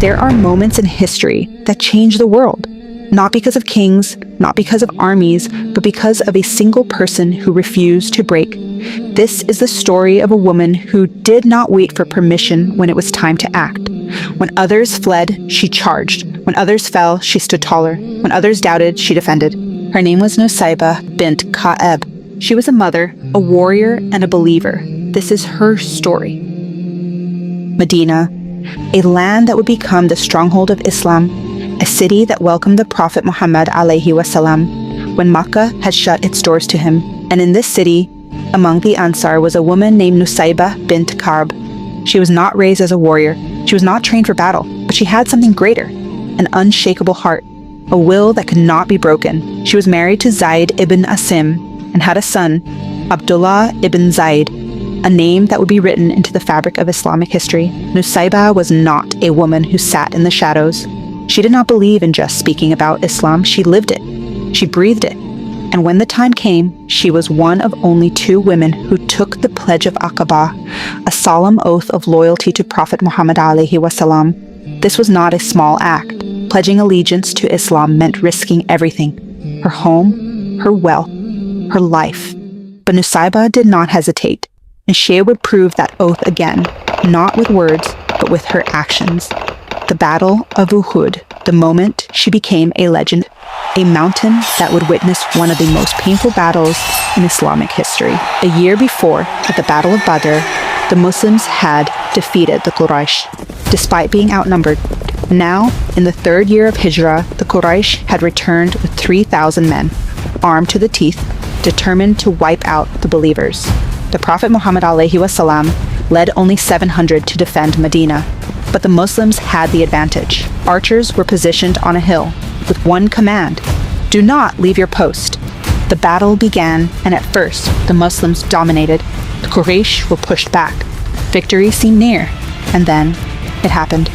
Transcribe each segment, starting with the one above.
There are moments in history that change the world, not because of kings, not because of armies, but because of a single person who refused to break. This is the story of a woman who did not wait for permission when it was time to act. When others fled, she charged. When others fell, she stood taller. When others doubted, she defended. Her name was Nusaybah Bint Ka'ab. She was a mother, a warrior, and a believer. This is her story. Medina, a land that would become the stronghold of Islam, a city that welcomed the Prophet Muhammad alayhi wasalam when Makkah had shut its doors to him. And in this city, among the Ansar, was a woman named Nusaybah bint Ka'b. She was not raised as a warrior. She was not trained for battle, but she had something greater, an unshakable heart, a will that could not be broken. She was married to Zayd ibn Asim and had a son, Abdullah ibn Zayd, a name that would be written into the fabric of Islamic history. Nusaybah was not a woman who sat in the shadows. She did not believe in just speaking about Islam. She lived it. She breathed it. And when the time came, she was one of only 2 women who took the Pledge of Aqaba, a solemn oath of loyalty to Prophet Muhammad alayhi wasalam. This was not a small act. Pledging allegiance to Islam meant risking everything: her home, her wealth, her life. But Nusaybah did not hesitate, and she would prove that oath again, not with words, but with her actions. The Battle of Uhud, the moment she became a legend, a mountain that would witness one of the most painful battles in Islamic history. A year before, at the Battle of Badr, the Muslims had defeated the Quraysh, despite being outnumbered. Now, in the 3rd year of Hijrah, the Quraysh had returned with 3,000 men, armed to the teeth, determined to wipe out the believers. The Prophet Muhammad alayhi wasalam led only 700 to defend Medina, but the Muslims had the advantage. Archers were positioned on a hill with one command: do not leave your post. The battle began, and at first, the Muslims dominated. The Quraysh were pushed back. Victory seemed near, and then it happened.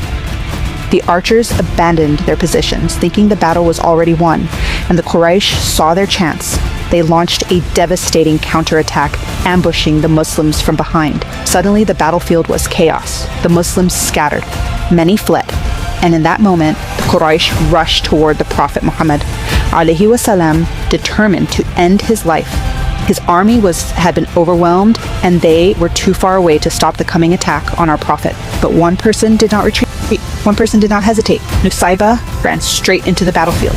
The archers abandoned their positions, thinking the battle was already won, and the Quraysh saw their chance. They launched a devastating counterattack, ambushing the Muslims from behind. Suddenly, the battlefield was chaos. The Muslims scattered. Many fled. And in that moment, the Quraysh rushed toward the Prophet Muhammad alayhi wasalam, determined to end his life. His army had been overwhelmed, and they were too far away to stop the coming attack on our Prophet. But one person did not retreat. One person did not hesitate. Nusaybah ran straight into the battlefield.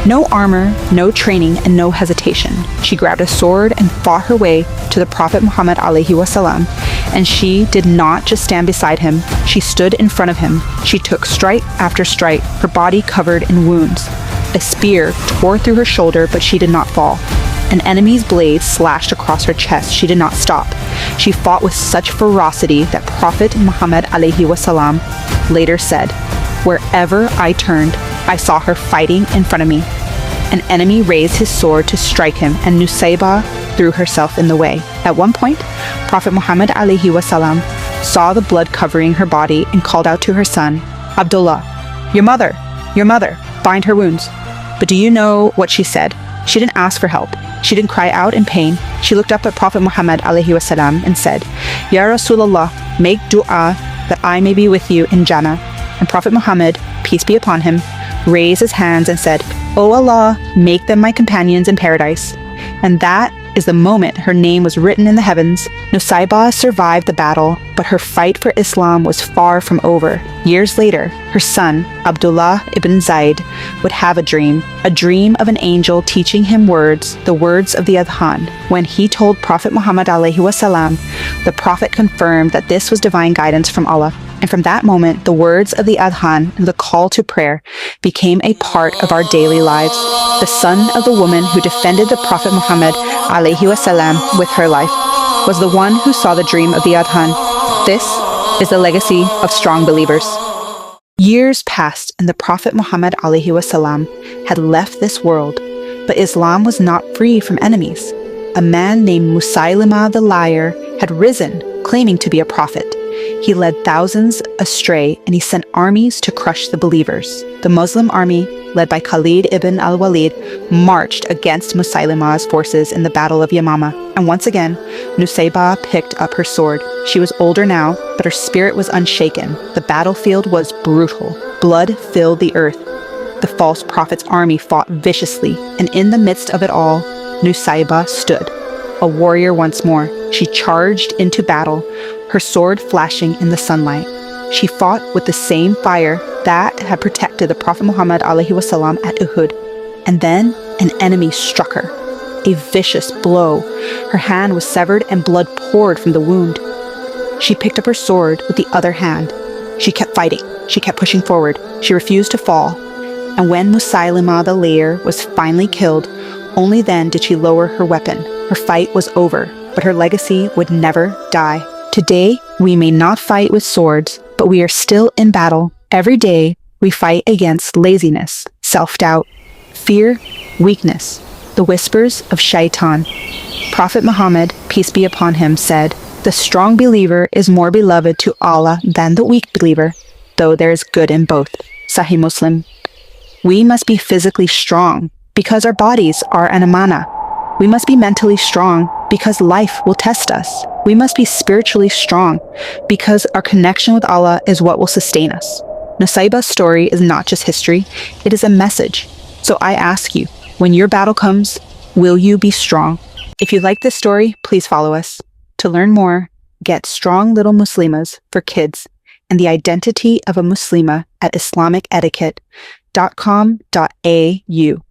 No armor, no training, and no hesitation. She grabbed a sword and fought her way to the Prophet Muhammad alayhi wasalam. And she did not just stand beside him. She stood in front of him. She took strike after strike, her body covered in wounds. A spear tore through her shoulder, but she did not fall. An enemy's blade slashed across her chest. She did not stop. She fought with such ferocity that Prophet Muhammad alayhi wasalam later said, "Wherever I turned, I saw her fighting in front of me." An enemy raised his sword to strike him, and Nusaybah threw herself in the way. At one point, Prophet Muhammad alayhi wasalam saw the blood covering her body and called out to her son, "Abdullah, your mother, bind her wounds." But do you know what she said? She didn't ask for help. She didn't cry out in pain. She looked up at Prophet Muhammad alayhi wasalam and said, "Ya Rasulullah, make dua that I may be with you in Jannah." And Prophet Muhammad, peace be upon him, raised his hands and said, "O Allah, make them my companions in paradise." And that is the moment her name was written in the heavens. Nusaybah survived the battle, but her fight for Islam was far from over. Years later, her son, Abdullah ibn Zayd, would have a dream of an angel teaching him the words of the Adhan. When he told Prophet Muhammad alayhi wasalam, the Prophet confirmed that this was divine guidance from Allah. And from that moment, the words of the Adhan and the call to prayer became a part of our daily lives. The son of the woman who defended the Prophet Muhammad alayhi wasalam with her life was the one who saw the dream of the Adhan. This is the legacy of strong believers. Years passed, and the Prophet Muhammad alayhi wasalam had left this world, but Islam was not free from enemies. A man named Musaylimah the Liar had risen, claiming to be a prophet. He led thousands astray, and he sent armies to crush the believers. The Muslim army, led by Khalid ibn al-Walid, marched against Musaylimah's forces in the Battle of Yamama. And once again, Nusaybah picked up her sword. She was older now, but her spirit was unshaken. The battlefield was brutal. Blood filled the earth. The false prophet's army fought viciously, and in the midst of it all, Nusaybah stood, a warrior once more. She charged into battle, her sword flashing in the sunlight. She fought with the same fire that had protected the Prophet Muhammad ﷺ at Uhud. And then an enemy struck her. A vicious blow. Her hand was severed and blood poured from the wound. She picked up her sword with the other hand. She kept fighting. She kept pushing forward. She refused to fall. And when Musaylimah the Liar was finally killed, only then did she lower her weapon. Her fight was over, but her legacy would never die. Today, we may not fight with swords, but we are still in battle. Every day, we fight against laziness, self-doubt, fear, weakness, the whispers of shaitan. Prophet Muhammad, peace be upon him, said, "The strong believer is more beloved to Allah than the weak believer, though there is good in both." Sahih Muslim. We must be physically strong because our bodies are an amana. We must be mentally strong because life will test us. We must be spiritually strong because our connection with Allah is what will sustain us. Nusaybah's story is not just history, it is a message. So I ask you, when your battle comes, will you be strong? If you like this story, please follow us. To learn more, get Strong Little Muslimas for Kids and the Identity of a Muslima at IslamicEtiquette.com.au.